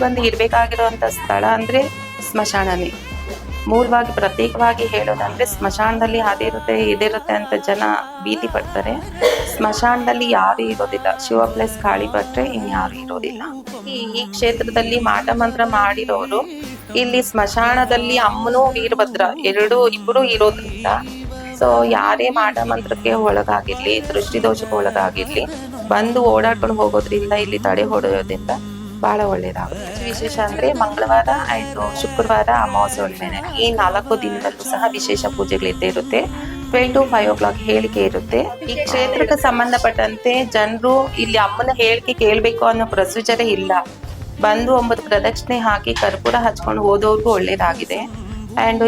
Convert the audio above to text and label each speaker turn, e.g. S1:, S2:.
S1: ಬಂದು ಇರಬೇಕಾಗಿರುವಂಥ ಸ್ಥಳ ಅಂದರೆ ಸ್ಮಶಾನನೇ. ಮೂಲವಾಗಿ ಪ್ರತ್ಯೇಕವಾಗಿ ಹೇಳೋದಂದ್ರೆ ಸ್ಮಶಾನದಲ್ಲಿ ಅದಿರುತ್ತೆ ಇದಿರುತ್ತೆ ಅಂತ ಜನ ಭೀತಿ ಪಡ್ತಾರೆ. ಸ್ಮಶಾನದಲ್ಲಿ ಯಾರು ಇರೋದಿಲ್ಲ, ಶಿವ ಪ್ಲಸ್ ಕಾಳಿ ಭಟ್ರೆ ಇನ್ಯಾರು ಇರೋದಿಲ್ಲ. ಈ ಕ್ಷೇತ್ರದಲ್ಲಿ ಮಾಟ ಮಂತ್ರ ಮಾಡಿರೋರು ಇಲ್ಲಿ ಸ್ಮಶಾನದಲ್ಲಿ ಅಮ್ಮನೂ ವೀರಭದ್ರ ಇಬ್ಬರು ಇರೋದ್ರಿಂದ ಸೊ ಯಾರೇ ಮಾಟ ಮಂತ್ರಕ್ಕೆ ಒಳಗಾಗಿರ್ಲಿ, ದೃಷ್ಟಿದೋಷಕ್ಕೆ ಒಳಗಾಗಿರ್ಲಿ, ಬಂದು ಓಡಾಡ್ಕೊಂಡು ಹೋಗೋದ್ರಿಂದ ಇಲ್ಲಿ ತಡೆ ಹೊಡೆಯೋದ್ರಿಂದ ಬಹಳ ಒಳ್ಳೇದಾಗುತ್ತೆ. ವಿಶೇಷ ಅಂದ್ರೆ ಮಂಗಳವಾರ ಆಯ್ತು, ಶುಕ್ರವಾರ, ಅಮಾವಾಸ್ಯೆ ಹುಣ್ಣಿಮೆ ಈ 4 ದಿನದಲ್ಲೂ ಸಹ ವಿಶೇಷ ಪೂಜೆಗಳಿದ್ದೇ ಇರುತ್ತೆ. 12 to 5 o'clock ಹೇಳಿಕೆ ಇರುತ್ತೆ. ಈ ಕ್ಷೇತ್ರಕ್ಕೆ ಸಂಬಂಧಪಟ್ಟಂತೆ ಜನರು ಇಲ್ಲಿ ಅಮ್ಮನ ಹೇಳಿಕೆ ಕೇಳ್ಬೇಕು ಅನ್ನೋ ಪ್ರೊಸೀಜರೇ ಇಲ್ಲ. ಬಂದು 9 ಪ್ರದಕ್ಷಿಣೆ ಹಾಕಿ ಕರ್ಪೂರ ಹಚ್ಕೊಂಡು ಹೋದವ್ರಿಗೂ ಒಳ್ಳೇದಾಗಿದೆ. ಅಂಡ್